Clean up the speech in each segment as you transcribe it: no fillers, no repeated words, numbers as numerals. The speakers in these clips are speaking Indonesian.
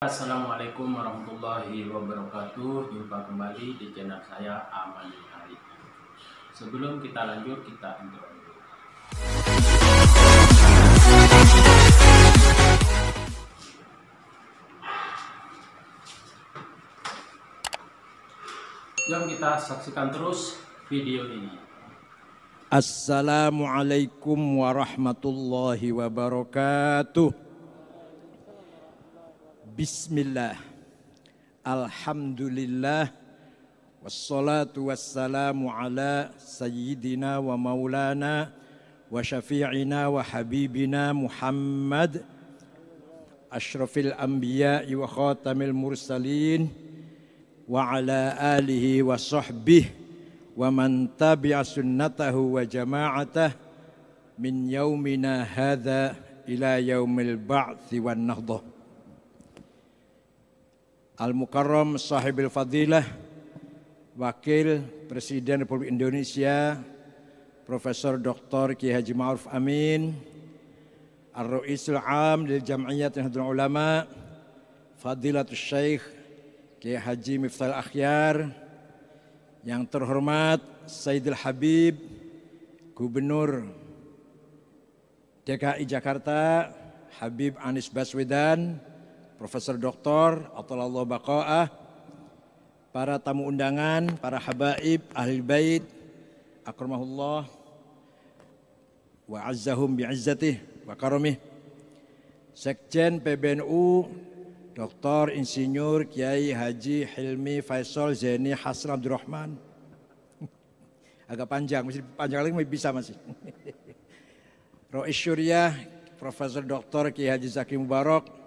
Assalamualaikum warahmatullahi wabarakatuh. Jumpa kembali di channel saya Aman Hari. Sebelum kita lanjut, kita intro dulu. Jom kita saksikan terus video ini. Assalamualaikum warahmatullahi wabarakatuh. Bismillah. Alhamdulillah. Wassalatu wassalamu ala sayyidina wa maulana wa syafi'ina wa habibina Muhammad asyrafil anbiya'i wa khatamil mursalin wa ala alihi wa sahbihi wa man tabi'a sunnatahu wa jama'atah min yaumina hadha ila yaumil ba'thi wan nahdah. Al-Mukarram Sahibil Fadilah Wakil Presiden Republik Indonesia Profesor Dr. Kiai Haji Ma'ruf Amin, Ar-Ra'isul Am lil Jam'iyyat Nahdlatul Ulama Fadilatul Syekh Kiai Haji Miftahul Akhyar, yang terhormat Sayyidil Habib Gubernur DKI Jakarta Habib Anies Baswedan, Profesor Doktor Athalallahu Baqa'ah, para tamu undangan, para habaib, ahli bait, akramahullah wa azzahum bi'izzatih wa karamih, Sekjen PBNU Dr. Insinyur Kiai Haji Hilmi Faisal Zaini Hasan Abdurrahman. Agak panjang, masih panjang lagi bisa masih. Rois Syuriah Profesor Dr. Kiai Haji Zaki Mubarak,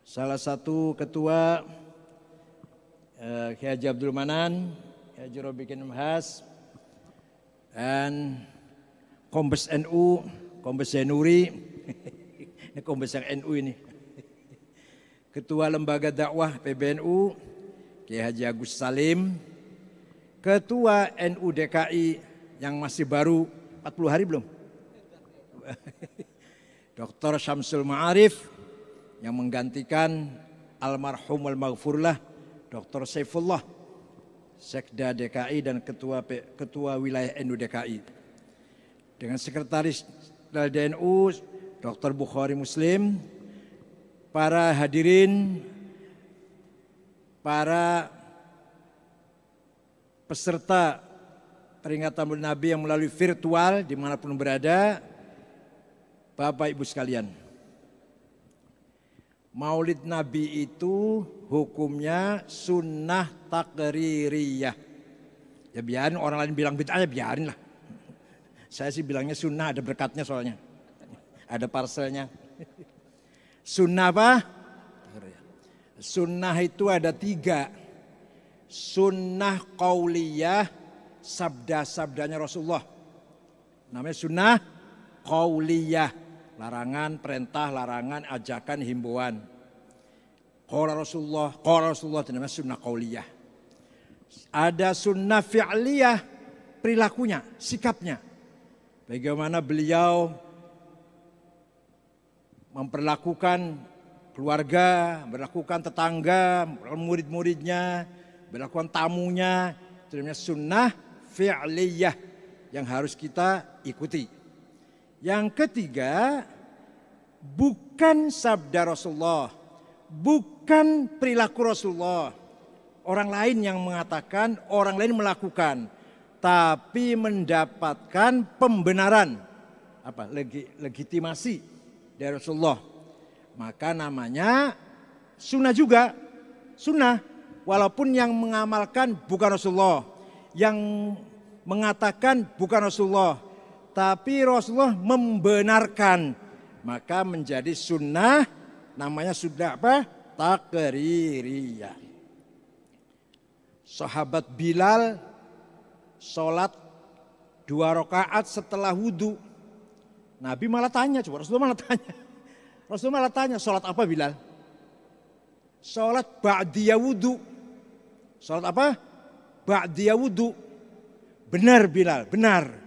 salah satu ketua Kiai Haji Abdul Manan, Kiai Haji Robikin Mhas, dan Kombes NU, Kombes Zainuri, ini Kombes yang NU ini. Ketua Lembaga Dakwah PBNU, Kiai Haji Agus Salim, Ketua NU DKI yang masih baru 40 hari belum? Dr. Syamsul Ma'arif, yang menggantikan almarhum wal-maghfurlah Dr. Saifullah, Sekda DKI dan Ketua Wilayah NU DKI. Dengan Sekretaris DNU Dr. Bukhari Muslim, para hadirin, para peserta peringatan Maulid Nabi yang melalui virtual dimanapun berada, Bapak Ibu sekalian. Maulid Nabi itu hukumnya sunnah takririyah. Ya biarin orang lain bilang bid'ah, ya biarin lah. Saya sih bilangnya sunnah, ada berkatnya soalnya. Ada parselnya. Sunnah apa? Sunnah itu ada 3. Sunnah qauliyah, sabda-sabdanya Rasulullah. Namanya sunnah qauliyah. Larangan, perintah, larangan, ajakan, himbauan. Qala Rasulullah itu namanya sunnah qauliyah. Ada sunnah fi'liyah, perilakunya, sikapnya. Bagaimana beliau memperlakukan keluarga, memperlakukan tetangga, murid-muridnya, memperlakukan tamunya. Itu namanya sunnah fi'liyah yang harus kita ikuti. Yang ketiga, bukan sabda Rasulullah, bukan perilaku Rasulullah. Orang lain yang mengatakan, orang lain melakukan, tapi mendapatkan pembenaran, legitimasi dari Rasulullah. Maka namanya sunnah juga, sunnah. Walaupun yang mengamalkan bukan Rasulullah, yang mengatakan bukan Rasulullah, tapi Rasulullah membenarkan, maka menjadi sunnah, namanya sunnah apa? Takririyah. Sahabat Bilal sholat 2 rakaat setelah wudhu. Nabi malah tanya, Rasulullah malah tanya, sholat apa Bilal? Sholat ba'diyah wudhu. Sholat apa? Ba'diyah wudhu. Benar Bilal, benar.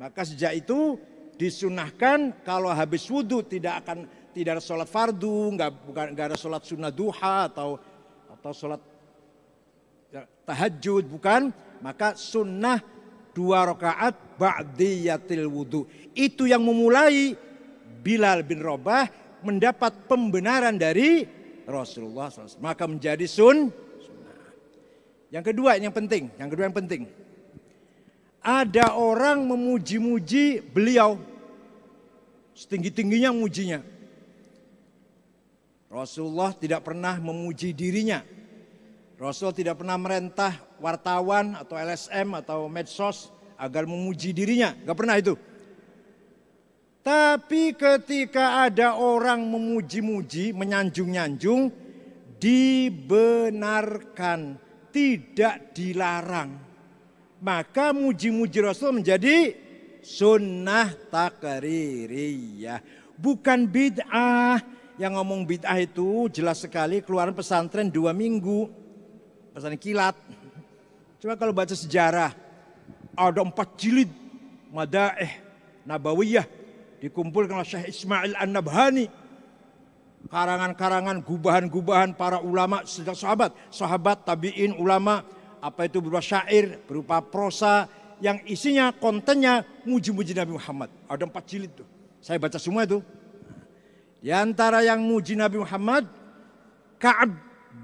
Maka sejak itu disunahkan kalau habis wudhu tidak akan tidak ada sholat fardu, nggak ada sholat sunnah duha atau sholat tahajud, bukan. Maka sunnah 2 rakaat ba'diyatil wudu. Itu yang memulai Bilal bin Rabah mendapat pembenaran dari Rasulullah SAW. Maka menjadi sunnah. Yang kedua yang penting. Ada orang memuji-muji beliau. Setinggi-tingginya mujinya. Rasulullah tidak pernah memuji dirinya. Rasul tidak pernah merentah wartawan atau LSM atau medsos agar memuji dirinya. Gak pernah itu. Tapi ketika ada orang memuji-muji, menyanjung-nyanjung, dibenarkan, tidak dilarang. Maka muji-muji Rasul menjadi sunnah takririyah. Bukan bid'ah. Yang ngomong bid'ah itu jelas sekali keluaran pesantren 2 minggu. Pesantren kilat. Coba kalau baca sejarah. Ada 4 jilid Madaih Nabawiyah. Dikumpulkan oleh Syekh Ismail An-Nabhani. Karangan-karangan, gubahan-gubahan para ulama sejak sahabat, tabi'in, ulama. Apa itu berupa syair, berupa prosa. Yang isinya, kontennya muji-muji Nabi Muhammad. Ada 4 jilid tuh. Saya baca semua itu. Di antara yang muji Nabi Muhammad, Ka'ab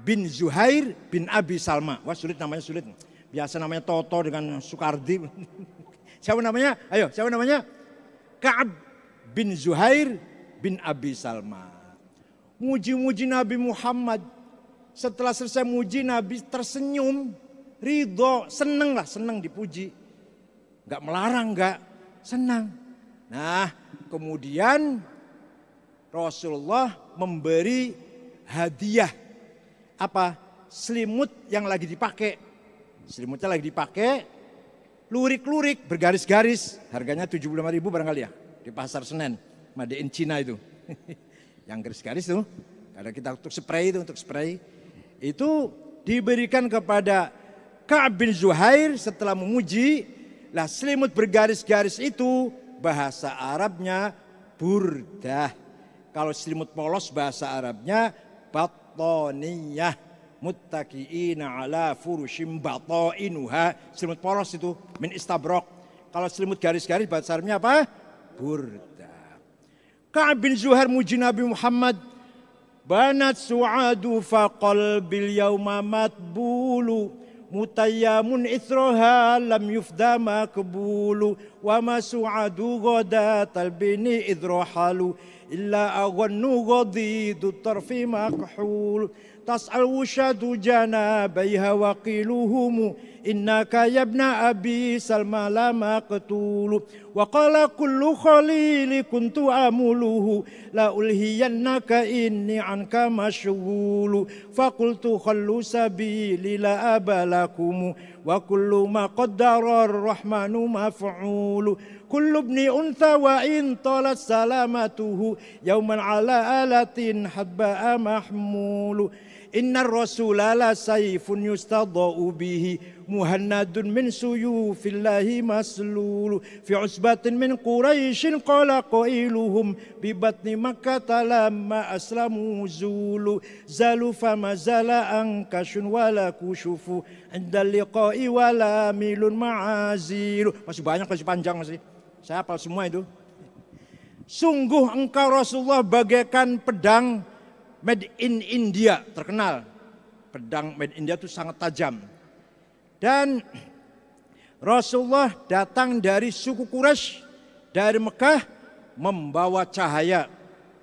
bin Zuhair bin Abi Salma. Wah sulit namanya, sulit. Biasa namanya Toto dengan Soekardi. Siapa namanya? Ayo, siapa namanya? Ka'ab bin Zuhair bin Abi Salma. Muji-muji Nabi Muhammad. Setelah selesai muji, Nabi tersenyum. Ridho, seneng lah, seneng dipuji. Gak melarang, gak senang. Nah, kemudian Rasulullah memberi hadiah. Apa? Selimut yang lagi dipakai. Selimutnya lagi dipakai. Lurik-lurik bergaris-garis. Harganya 75.000 barangkali ya. Di pasar Senen. Made in Cina itu. Yang garis-garis itu. Kadang kita untuk spray itu. Itu diberikan kepada Ka'ab bin Zuhair setelah memuji. Lah selimut bergaris-garis itu bahasa Arabnya burdah. Kalau selimut polos bahasa Arabnya batoniyah, muttaqiina ala furushim batainuha. Selimut polos itu min istabrok. Kalau selimut garis-garis bahasa Arabnya apa? Burdah. Ka'ab bin Zuhair muji Nabi Muhammad. Banat su'adu faqalbil yawma matbulu. Mutayyamun ithroha lam yufda makbulu. Wa ma su'adu godatal bini idrohalu. Illa aghannu ghadidu tarfi makhul. Tas'al wushadu janabaiha wa qiluhumu. Innaka yabna abi salma la maqtulu. Wa qala kullu khalili kuntu amuluhu. La ulhiyannaka inni anka mashghulu. Faqultu khallu sabili la abalakumu. Wa kullu ma qaddara ar-rahmanu maf'ulu. Kullu ibni untha wa in talat salamatuhu. Yauman ala alatin hadba'a mahmulu. Inna rasula la sayfun yustadau bihi. Muhannadun min suyufillahi maslulu. Fi usbatin min Quraishin qala qailuhum. Bibatni makkata lamma aslamu zulu. Zalu fama zala ankashun wala kushufu. Inda liqai wala milun ma'azilu. Masih banyak, masih panjang masih. Saya hafal semua itu. Sungguh engkau Rasulullah bagaikan pedang made in India, terkenal. Pedang made in India itu sangat tajam. Dan Rasulullah datang dari suku Quraisy, dari Mekah, membawa cahaya,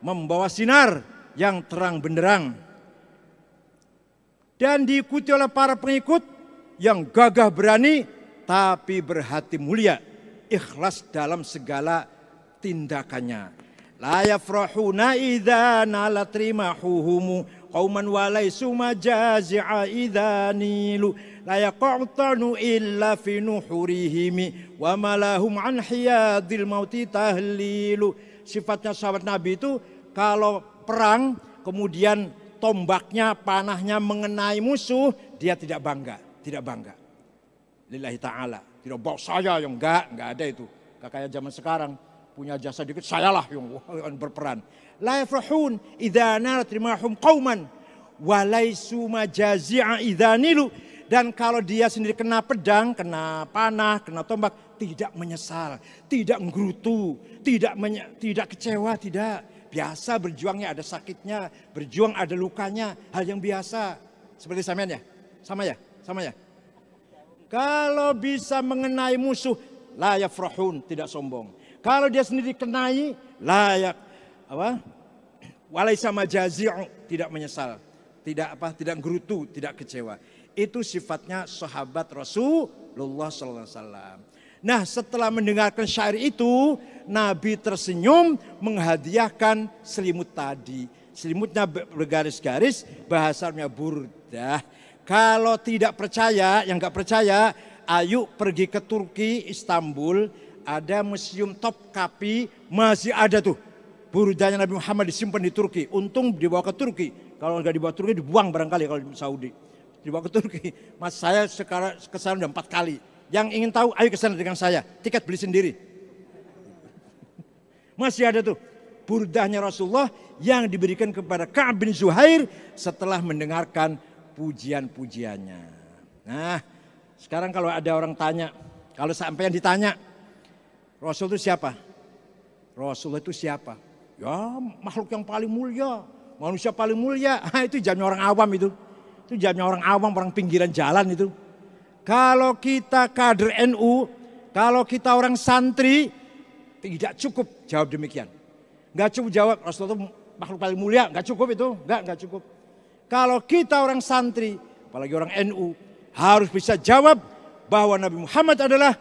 membawa sinar yang terang benderang. Dan diikuti oleh para pengikut yang gagah berani, tapi berhati mulia. Ikhlas dalam segala tindakannya. La yafrahuna idza nalat rimahuhum qauman walaysu majazi'a idza nilu. La yaqtanu illa fi nuhurihim wa malahum an hiyadil mauti tahlilu. Sifatnya sahabat Nabi itu kalau perang kemudian tombaknya, panahnya mengenai musuh, dia tidak bangga, Lillahi ta'ala. Tidak bawa saya yang enggak ada itu. Gak kayak zaman sekarang. punya jasa dikit, sayalah yang berperan. La yafrahun idza nalat rimahum qauman wa laisu majazi'a idza nilu. Dan kalau dia sendiri kena pedang, kena panah, kena tombak, tidak menyesal, tidak menggerutu, tidak kecewa, tidak. Biasa berjuangnya ada sakitnya, berjuang ada lukanya, hal yang biasa. Seperti sampean ya? Sama ya? Sama ya? Kalau bisa mengenai musuh, la yafrahun, tidak sombong. Kalau dia sendiri kenai, layak walaisa majazi'u, tidak menyesal, tidak gerutu, tidak kecewa. Itu sifatnya sahabat Rasulullah sallallahu alaihi wasallam. Nah, setelah mendengarkan syair itu, Nabi tersenyum menghadiahkan selimut tadi. Selimutnya bergaris-garis, bahasanya burdah. Kalau tidak percaya, yang nggak percaya, ayo pergi ke Turki, Istanbul, ada museum Topkapi, masih ada tuh burdahnya Nabi Muhammad disimpan di Turki. Untung dibawa ke Turki. Kalau nggak dibawa ke Turki dibuang barangkali kalau di Saudi. Dibawa ke Turki. Mas saya sekarang kesana udah 4 kali. Yang ingin tahu ayo ke sana dengan saya. Tiket beli sendiri. Masih ada tuh burdahnya Rasulullah yang diberikan kepada Ka'ab bin Zuhair setelah mendengarkan pujian-pujiannya. Nah, sekarang kalau ada orang tanya, kalau sampai yang ditanya, Rasul itu siapa? Rasul itu siapa? Ya, makhluk yang paling mulia, manusia paling mulia. Itu jamnya orang awam itu. Itu jamnya orang awam, orang pinggiran jalan itu. Kalau kita kader NU, kalau kita orang santri, tidak cukup jawab demikian. Enggak cukup jawab Rasul itu makhluk paling mulia, enggak cukup itu, enggak cukup. Kalau kita orang santri, apalagi orang NU, harus bisa jawab bahwa Nabi Muhammad adalah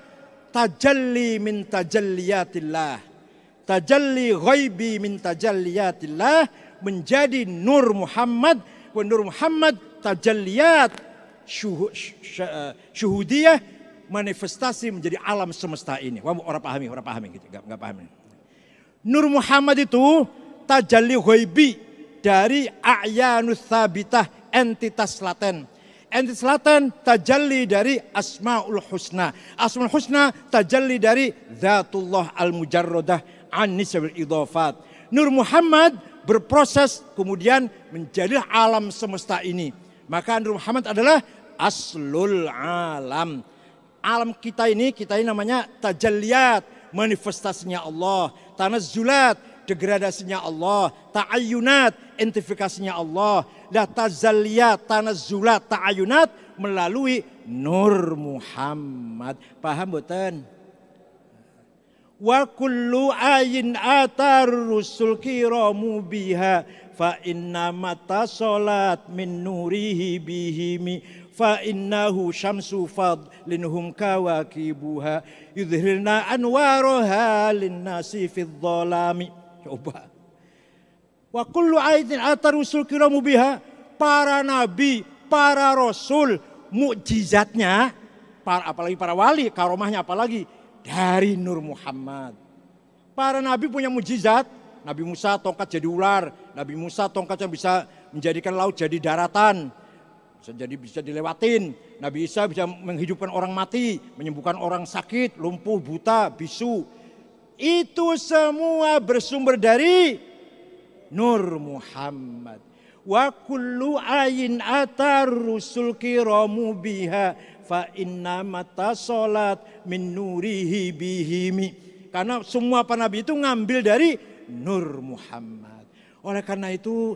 tajalli min tajalliyatillah. Tajalli ghaibi min tajalliyatillah, menjadi Nur Muhammad. Nur Muhammad tajalliyat syuhudiyah, manifestasi menjadi alam semesta ini. Wah, orang pahami gitu, enggak pahami. Nur Muhammad itu tajalli ghaibi dari a'yanus tsabitah, entitas laten. Entitas laten tajalli dari asmaul husna. Asmaul husna tajalli dari zatullah al-mujarradah an nisbil idhafat. Nur Muhammad berproses kemudian menjadi alam semesta ini. Maka Nur Muhammad adalah aslul alam. Alam kita ini namanya tajalliyat, manifestasinya Allah. Tanazzulat, degradasinya Allah. Ta'ayyunat, identifikasinya Allah. La tazalliyat, tanazzulat, ta'ayyunat melalui Nur Muhammad. Paham boten? Wa kullu ayin atar rusul kiramu biha fa inna mata salat min nurihi bihimi fa innahu syamsu fadlinhum kawakibuha yudhirna anwaraha linnasi fid dhalami. Coba. Wa kullu ayin atar rusul kiramu biha, para nabi, para rasul, mukjizatnya, apalagi para wali, karomahnya apalagi dari Nur Muhammad. Para nabi punya mukjizat. Nabi Musa tongkat jadi ular. Nabi Musa tongkatnya bisa menjadikan laut jadi daratan. Bisa dilewatin. Nabi Isa bisa menghidupkan orang mati, menyembuhkan orang sakit, lumpuh, buta, bisu. Itu semua bersumber dari Nur Muhammad. Wa kullu ayin atar rusul kiramu biha fa inna mata salat min nurihi bihimi. Karena semua para nabi itu ngambil dari Nur Muhammad. Oleh karena itu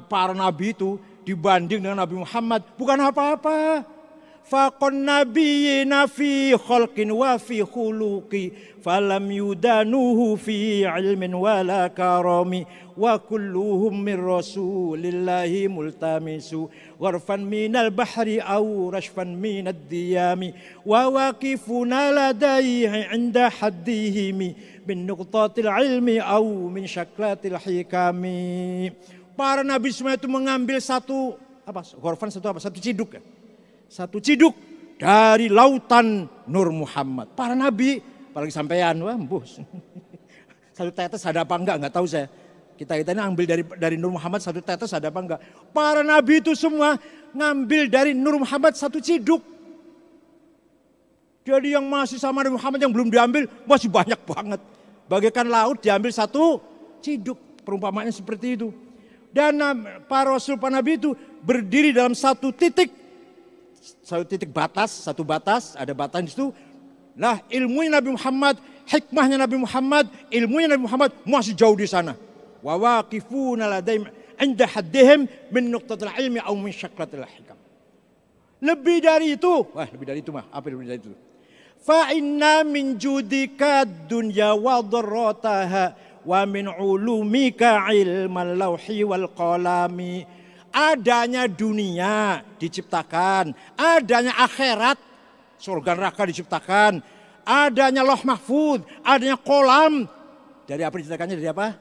para nabi itu dibanding dengan Nabi Muhammad bukan apa-apa. Faqon nabiyina fi khalqin wa fi khuluqi falam yudanuhu fi ilmin wala karami wa kulluhum min rasulillahi multamisu gharfan minal bahri aw rashfan minad diyami wa waqifuna ladaihi inda haddihimi bin nuqtatil ilmi aw min syaklatil hikami. Para nabi semua itu mengambil satu ciduk ya. Satu ciduk dari lautan Nur Muhammad. Para nabi, apalagi sampean, wah bos. Satu tetes ada apa enggak tahu saya. Kita ini ambil dari Nur Muhammad satu tetes ada apa enggak. Para nabi itu semua ngambil dari Nur Muhammad satu ciduk. Jadi yang masih sama Nabi Muhammad yang belum diambil masih banyak banget. Bagaikan laut diambil satu ciduk. Perumpamaannya seperti itu. Dan para Rasul, para Nabi itu berdiri dalam satu titik batas, ada batas di situ. Nah, ilmunya Nabi Muhammad, hikmahnya Nabi Muhammad, ilmunya Nabi Muhammad masih jauh di sana. Wa waqifuna ladaim 'inda haddihim min nuqtatil ilmi aw min syakratil hikam. Lebih dari itu, apa lebih dari itu? Fa inna min judika dunya wa dharrataha wa min ulumika ilmal lauhi wal qalami. Adanya dunia diciptakan, adanya akhirat, surga neraka diciptakan, adanya Lauh Mahfuz, adanya kolam. Dari apa diciptakannya? Dari apa?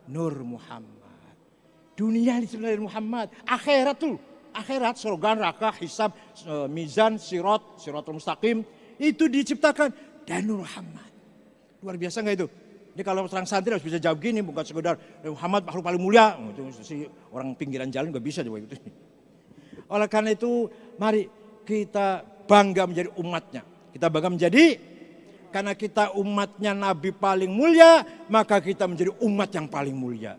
Nur Muhammad. Dunia diciptakan dari Muhammad. Akhirat, surga neraka, hisab, mizan, siratul mustaqim, itu diciptakan dari Nur Muhammad. Luar biasa enggak itu? Ini kalau orang santri harus bisa jawab gini, bukan sekedar Muhammad makhluk paling mulia. Itu si orang pinggiran jalan enggak bisa jawab itu. Oleh karena itu, mari kita bangga menjadi umatnya. Kita bangga menjadi, karena kita umatnya Nabi paling mulia, maka kita menjadi umat yang paling mulia.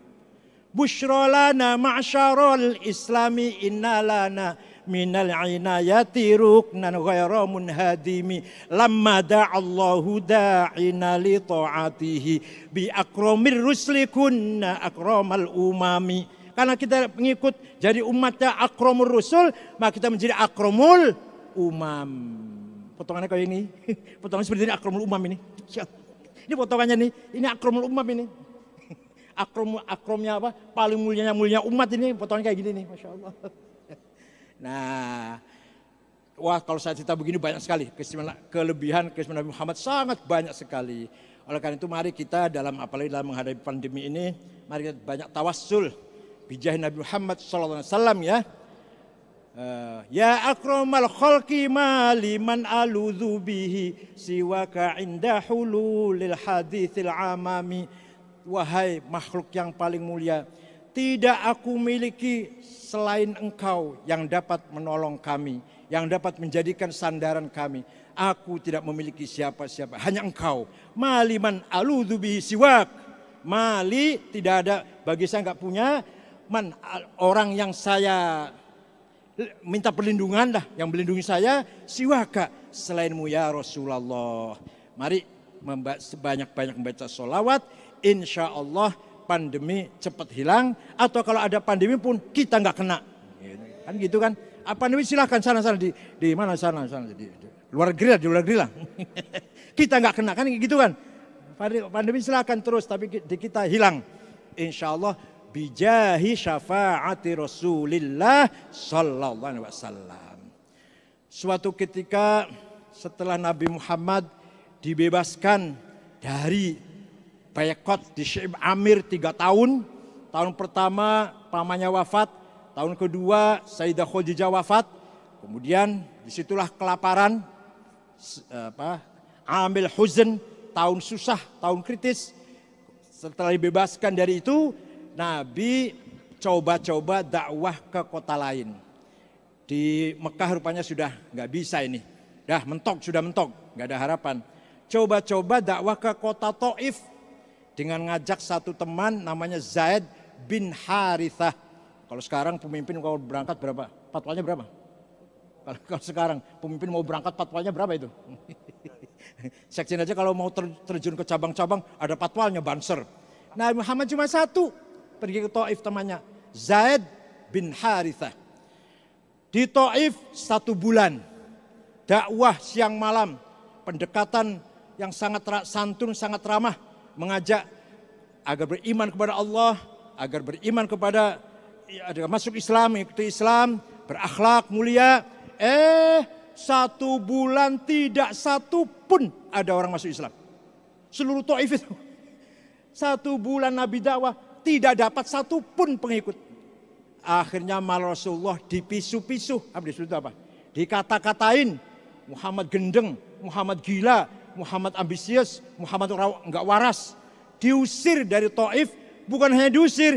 Busyrolana ma'asyarul islami innalana minal inayati ruknan ghaira munhadimi lamma da'allahu da'ina li ta'atihi bi akramir rusli kunna akramal umami. Karena kita mengikut jadi umatnya akramur rusul, maka kita menjadi akramul umam. Potongannya kayak ini, potongannya seperti ini, akramul umam ini. Ini potongannya nih, ini akramul umam ini. Akromnya apa? Paling mulia umat ini, potongannya kayak gini nih, Masya Allah. Nah, wah kalau saya cerita begini banyak sekali. Kelebihan Nabi Muhammad sangat banyak sekali. Oleh karena itu mari kita apalagi dalam menghadapi pandemi ini, mari kita banyak tawassul. Bijah Nabi Muhammad SAW ya. Ya akramal khalqi maliman aludhu bihi siwaka inda hululil hadithil amami. Wahai makhluk yang paling mulia, tidak aku miliki selain engkau yang dapat menolong kami, yang dapat menjadikan sandaran kami. Aku tidak memiliki siapa-siapa, hanya engkau. Maliman aludhu bihi siwak. Mali tidak ada, bagi saya enggak punya. Orang yang saya minta perlindungan dah, yang melindungi saya, siwaka, selainmu ya Rasulullah. Mari sebanyak-banyak membaca sholawat, insya Allah pandemi cepat hilang, atau kalau ada pandemi pun kita nggak kena. Kan gitu kan? Pandemi silahkan sana di mana sana di luar negeri lah. Kita nggak kena kan gitu kan? Pandemi silahkan terus, tapi di kita hilang. Insya Allah bijahi syafaati Rasulillah sallallahu alaihi wasallam. Suatu ketika setelah Nabi Muhammad dibebaskan dari Bayakot di Syib Amir 3 tahun. Tahun pertama pamannya wafat, tahun kedua Sayyidah Khadijah wafat. Kemudian disitulah kelaparan, amil huzn, tahun susah, tahun kritis. Setelah dibebaskan dari itu, Nabi coba-coba dakwah ke kota lain. Di Mekah rupanya sudah nggak bisa ini, sudah mentok, nggak ada harapan. Coba-coba dakwah ke kota Taif dengan ngajak satu teman namanya Zaid bin Harithah. Kalau sekarang pemimpin kalau berangkat berapa? Fatwanya berapa? Kalau sekarang pemimpin mau berangkat fatwanya berapa itu? Sekjen aja kalau mau terjun ke cabang-cabang ada fatwanya banser. Nah Muhammad cuma satu, pergi ke Taif temannya Zaid bin Harithah. Di Taif 1 bulan dakwah siang malam, pendekatan yang sangat santun, sangat ramah, mengajak agar beriman kepada Allah, agar beriman kepada masuk Islam, mengikuti Islam, berakhlak mulia. 1 bulan tidak satu pun ada orang masuk Islam. Seluruh Taif itu 1 bulan Nabi dakwah tidak dapat satu pun pengikut. Akhirnya malah Rasulullah dipisu-pisu. Apa? Dikata-katain Muhammad gendeng, Muhammad gila, Muhammad ambisius, Muhammad enggak waras. Diusir dari Taif, bukan hanya diusir,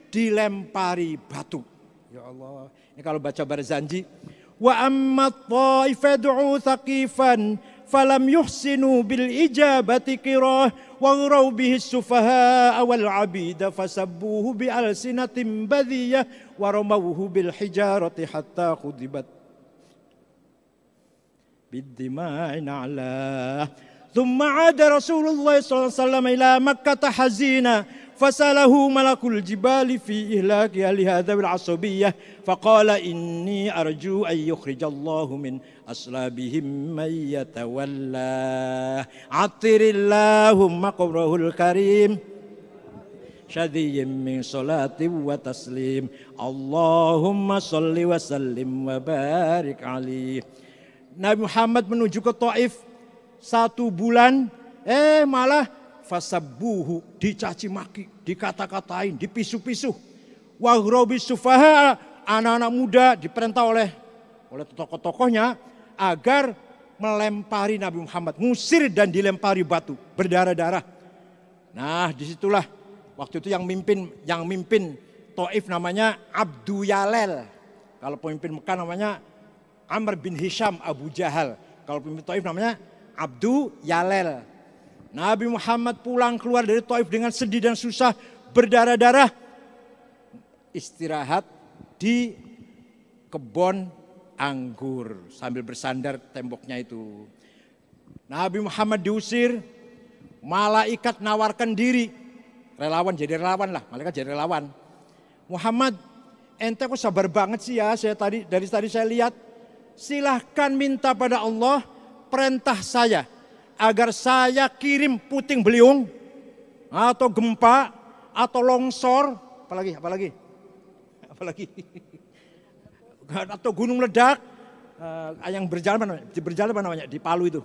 dilempari batu. Ya Allah, ini kalau baca Barzanji. Wa amma Taif fad'u thaqifan falam yuhsinu bil ijabati qirah waghraw bihi as-sufaha wal 'abida fasabbuhu bi alsinatin badiyah wa ramawhu bil hijarati hatta khudibat bid-dima'i na'la. Thumma 'ada Rasulullah sallallahu alaihi wasallam ila Makkah hazina fasalahu malakul jibali fi ihlaki ahli hadha bil asabiyyah faqala inni arju an yukhrijallahu min aslabihim man yatawalla atirillahumma qabrahul karim syadiyyin min salati wa taslim Allahumma salli wa sallim wa barik alaihi. Nabi Muhammad menuju ke Taif 1 bulan, malah fasabbuhu, dicaci maki, dikata-katain, dipisu-pisu. Waghrabi sufaha, anak-anak muda diperintah oleh tokoh-tokohnya agar melempari Nabi Muhammad, ngusir dan dilempari batu berdarah-darah. Nah, disitulah waktu itu yang mimpin Taif namanya Abdu Yalel. Kalau pemimpin Mekah namanya Amr bin Hisham Abu Jahal. Kalau pemimpin Taif namanya Abdu Yalel. Nabi Muhammad pulang keluar dari Taif dengan sedih dan susah, berdarah-darah, istirahat di kebun anggur sambil bersandar temboknya itu. Nabi Muhammad diusir, malaikat nawarkan diri, relawan jadi relawan lah, malaikat jadi relawan. Muhammad, ente kok sabar banget sih ya, dari tadi saya lihat, silahkan minta pada Allah perintah saya agar saya kirim puting beliung atau gempa atau longsor, apalagi atau gunung ledak yang berjalan namanya di Palu itu.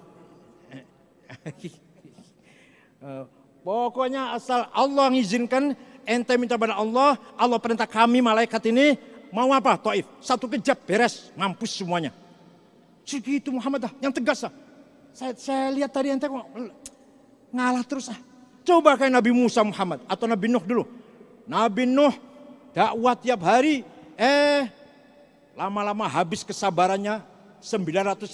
Pokoknya asal Allah mengizinkan, ente minta pada Allah, Allah perintah kami malaikat ini mau apa? Taif, 1 kejap beres, mampus semuanya. Segitu Muhammad yang tegas lah. Saya lihat tadi ente kok ngalah terus ah. Coba kayak Nabi Musa Muhammad atau Nabi Nuh dulu. Nabi Nuh dakwah tiap hari, lama-lama habis kesabarannya, 950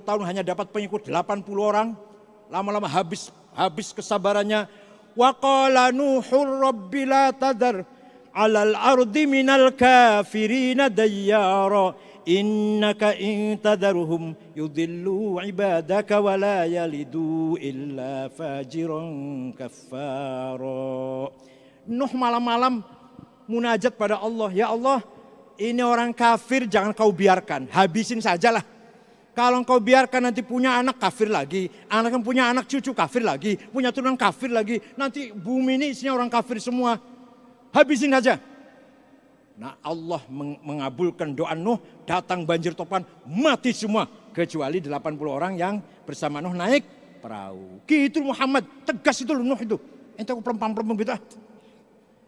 tahun hanya dapat pengikut 80 orang. Lama-lama habis kesabarannya. Wa qala Nuhur rabbi la tadar 'alal ardi minal kafirina dayyara. Innaka in tadharhum yudillu ibadaka wa la yalidu illa fajiran kaffara. Nuh malam-malam munajat pada Allah, ya Allah, ini orang kafir jangan kau biarkan, habisin sajalah. Kalau kau biarkan nanti punya anak kafir lagi, anak yang punya anak cucu kafir lagi, punya turunan kafir lagi, nanti bumi ini isinya orang kafir semua. Habisin saja. Nah, Allah mengabulkan doa Nuh, datang banjir topan, mati semua kecuali 80 orang yang bersama Nuh naik perahu. Gitu Muhammad, tegas itu Nuh itu. Ente kok pelempang-pelempang gitu.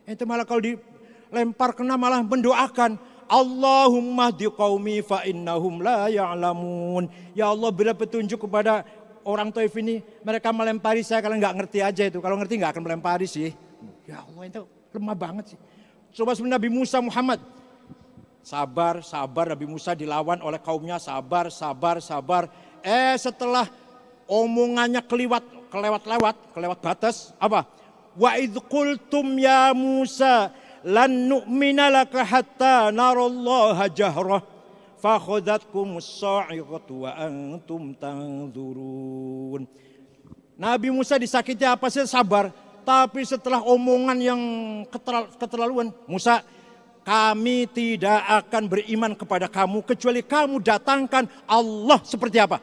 Ente malah kalau dilempar kena malah mendoakan, Allahumma hdi qaumi fa innahum la ya'lamun. Ya Allah, beri petunjuk kepada orang Taif ini, mereka melempari saya kalau nggak ngerti aja itu. Kalau ngerti nggak akan melempari sih. Ya Allah, ente lemah banget sih. Coba sebenarnya Nabi Musa Muhammad. Sabar Nabi Musa dilawan oleh kaumnya, sabar. Setelah omongannya kelewat batas, apa? Wa idh qultum ya Musa lan nu'mina laka hatta narallaha jahrah fakhadatkumus sa'iqatu wa antum tanzurun. Nabi Musa disakiti apa sih? Sabar. Tapi setelah omongan yang keterlaluan, Musa, kami tidak akan beriman kepada kamu kecuali kamu datangkan Allah seperti apa.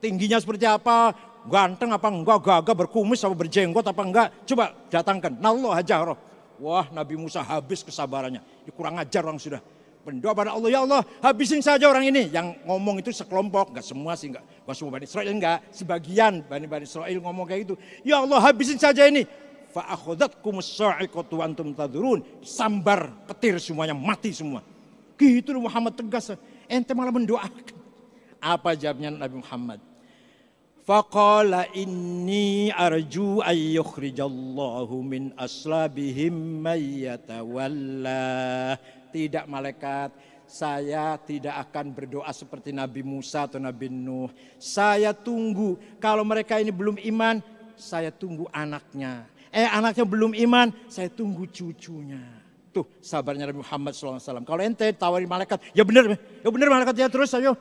Tingginya seperti apa, ganteng apa enggak, gagah, berkumis apa berjenggot apa enggak. Coba datangkan, nallah hajarah. Wah, Nabi Musa habis kesabarannya. Kurang ajar orang sudah. Berdoa pada Allah, ya Allah habisin saja orang ini. Yang ngomong itu sekelompok, enggak semua sih, enggak semua Bani Israel, enggak. Sebagian Bani Israel ngomong kayak gitu. Ya Allah habisin saja ini. Fa akhadhatkumus sa'iqatu wa antum tadhurun. Sambar petir semuanya, mati semua. Gitu Muhammad tegas. Ente malah mendoakan. Apa jawabnya Nabi Muhammad? Faqala inni arju ay yukhrijallahu min aslabihim may yatawalla. Tidak malaikat, saya tidak akan berdoa seperti Nabi Musa atau Nabi Nuh. Saya tunggu, kalau mereka ini belum iman, saya tunggu anaknya. Anaknya belum iman, saya tunggu cucunya. Tuh sabarnya Nabi Muhammad SAW. Kalau ente tawarin malaikat, ya benar malaikat ya terus ayo.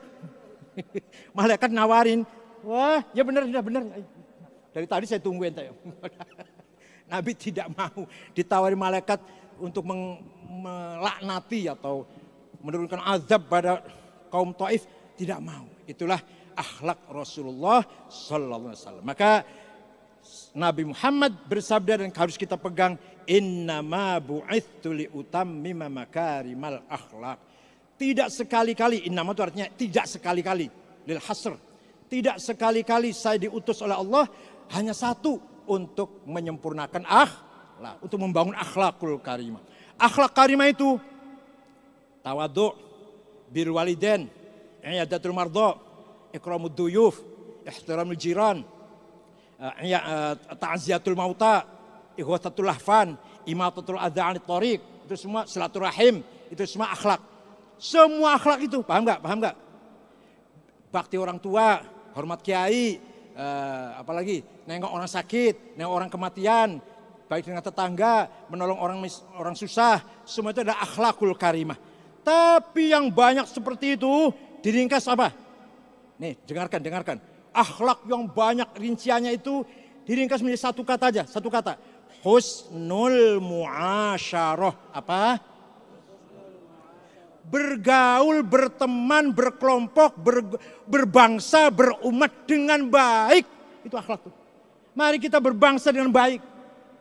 Malaikat nawarin, wah ya benar. Dari tadi saya tunggu ente. Nabi tidak mau ditawari malaikat untuk melaknati atau menurunkan azab pada kaum Taif, tidak mau. Itulah akhlak Rasulullah sallallahu alaihi wasallam. Maka Nabi Muhammad bersabda dan harus kita pegang, innama bu'itsu li utammima makarimal akhlak. Tidak sekali-kali, innama itu artinya tidak sekali-kali, lil hasr. Tidak sekali-kali saya diutus oleh Allah, hanya satu, untuk menyempurnakan akhlak, untuk membangun akhlakul karimah. Akhlak karimah itu tawadhu, birrul walidain, i'adatul mardha, ikramud duyuf, ihtiramul jiran, ta'ziyatul mauta, ihwatatul lahfan, imatatul adza 'anit thariq. Itu semua silaturahim, itu semua akhlak. Semua akhlak itu, paham enggak? Bakti orang tua, hormat kiai, apalagi nengok orang sakit, nengok orang kematian, baik dengan tetangga, menolong orang susah, semua itu adalah akhlakul karimah. Tapi yang banyak seperti itu diringkas apa? Nih, dengarkan. Akhlak yang banyak rinciannya itu diringkas menjadi satu kata aja, satu kata. Husnul muasyarah. Apa? Bergaul, berteman, berkelompok, berbangsa, berumat dengan baik. Itu akhlak tuh. Mari kita berbangsa dengan baik.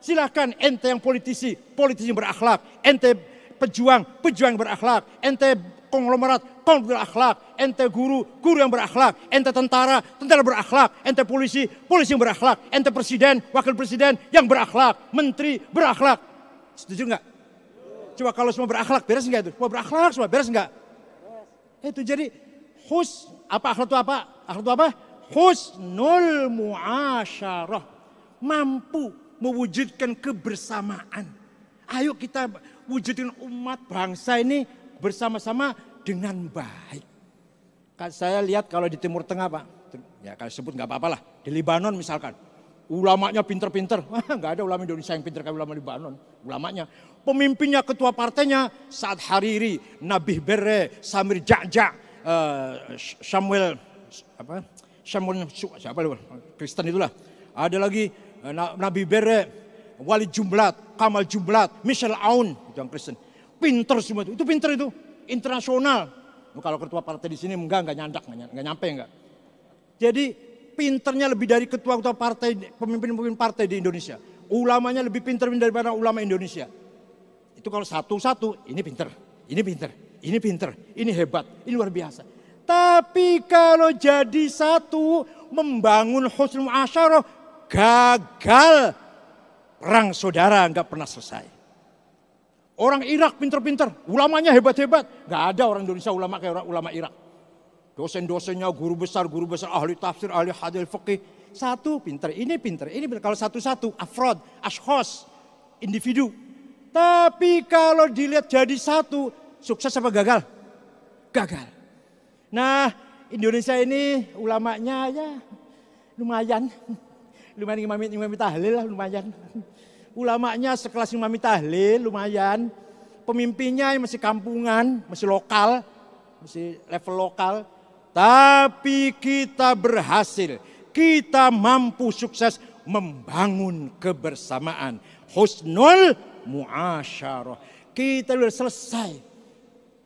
Silakan ente yang politisi yang berakhlak. Ente pejuang yang berakhlak. Ente konglomerat berakhlak. Ente guru yang berakhlak. Ente tentara berakhlak. Ente polisi yang berakhlak. Ente presiden, wakil presiden yang berakhlak. Menteri berakhlak. Setuju enggak? Coba kalau semua berakhlak, beres enggak itu? Semua berakhlak, semua beres enggak? Itu jadi akhlak itu apa? Akhlak itu apa? Husnul muasyarah. Mampu mewujudkan kebersamaan. Ayo kita wujudin umat bangsa ini bersama-sama dengan baik. Kan saya lihat kalau di Timur Tengah Pak, ya kalau sebut nggak apa-apa lah. Di Libanon misalkan, ulamanya pinter-pinter. Wah, nggak ada ulama Indonesia yang pinter kayak ulama Libanon. Ulamanya, pemimpinnya, ketua partainya Sa'ad Hariri, Nabih Berre, Samir Ja'ja, Samuel siapa Kristen itulah. Ada lagi Nabi Berre, Walid Jumblat, Kamal Jumblat, Michel Aoun, itu yang Kristen. Pinter semua itu pinter itu, internasional. Kalau ketua partai di sini enggak nyampe. Jadi pinternya lebih dari ketua-ketua partai, pemimpin-pemimpin partai di Indonesia. Ulamanya lebih pinter daripada ulama Indonesia. Itu kalau satu-satu, ini pinter, ini hebat, ini luar biasa. Tapi kalau jadi satu, membangun husnul muasyarah, gagal. Perang saudara nggak pernah selesai. Orang Irak pinter-pinter, ulamanya hebat-hebat. Nggak ada orang Indonesia ulama kayak ulama Irak. Dosen-dosennya guru besar, ahli tafsir, ahli hadis, fikih. Satu pinter, ini pinter. Kalau satu-satu, afrod, ashkhos, individu. Tapi kalau dilihat jadi satu, sukses apa gagal? Gagal. Nah, Indonesia ini ulamanya ya lumayan imam tahlil lah lumayan. Ulamanya sekelas imam tahlil lumayan. Pemimpinnya masih kampungan, masih lokal, masih level lokal. Tapi kita berhasil, kita mampu sukses membangun kebersamaan. Husnul muasyarah. Kita sudah selesai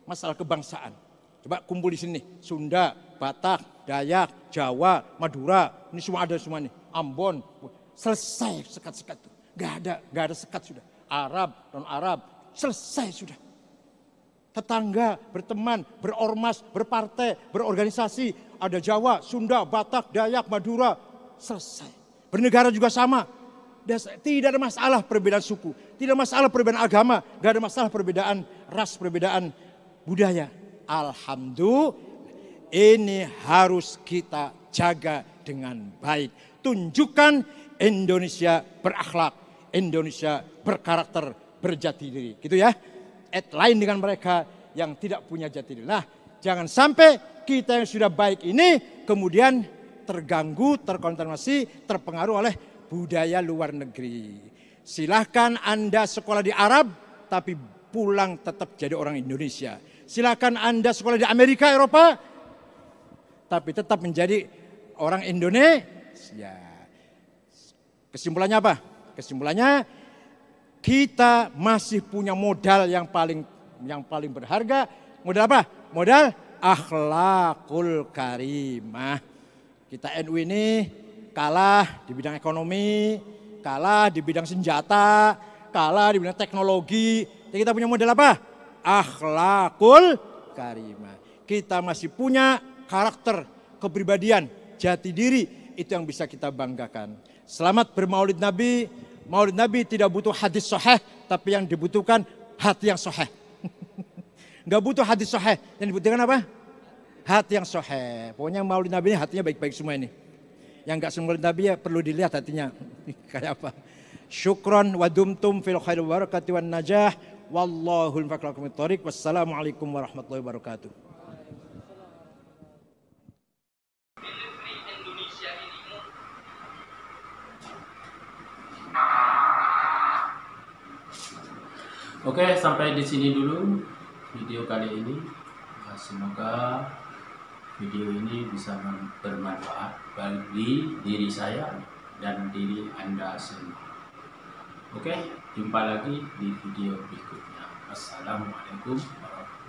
masalah kebangsaan. Coba kumpul di sini, Sunda, Batak, Dayak, Jawa, Madura, ini semua ada semua nih. Ambon, selesai sekat-sekat itu. Gak ada sekat sudah. Arab, non-Arab, selesai sudah. Tetangga, berteman, berormas, berpartai, berorganisasi. Ada Jawa, Sunda, Batak, Dayak, Madura, selesai. Bernegara juga sama. Tidak ada masalah perbedaan suku. Tidak ada masalah perbedaan agama. Gak ada masalah perbedaan ras, perbedaan budaya. Alhamdulillah, ini harus kita jaga dengan baik. Tunjukkan Indonesia berakhlak, Indonesia berkarakter, berjati diri. Gitu ya. Lain dengan mereka yang tidak punya jati diri. Nah, jangan sampai kita yang sudah baik ini kemudian terganggu, terkontaminasi, terpengaruh oleh budaya luar negeri. Silahkan Anda sekolah di Arab, tapi pulang tetap jadi orang Indonesia. Silahkan Anda sekolah di Amerika, Eropa, tapi tetap menjadi orang Indonesia. Kesimpulannya apa? Kesimpulannya kita masih punya modal yang paling berharga. Modal apa? Modal akhlakul karimah. Kita NU ini kalah di bidang ekonomi, kalah di bidang senjata, kalah di bidang teknologi. Jadi kita punya modal apa? Akhlakul karimah. Kita masih punya karakter, kepribadian, jati diri, itu yang bisa kita banggakan. Selamat bermaulid Nabi. Maulid Nabi tidak butuh hadis sahih, tapi yang dibutuhkan hati yang sahih. Enggak butuh hadis sahih, yang dibutuhkan apa? Hati yang sahih. Pokoknya maulid Nabi ini hatinya baik-baik semua ini. Yang enggak maulid Nabi ya perlu dilihat hatinya kayak apa. Syukran wa dumtum fil khair wa barakati wan najah. Wallahul muwaffiq. Wassalamualaikum warahmatullahi wabarakatuh. Oke, sampai di sini dulu video kali ini. Semoga video ini bisa bermanfaat bagi diri saya dan diri Anda semua. Oke, jumpa lagi di video berikutnya. Assalamualaikum warahmatullahi wabarakatuh.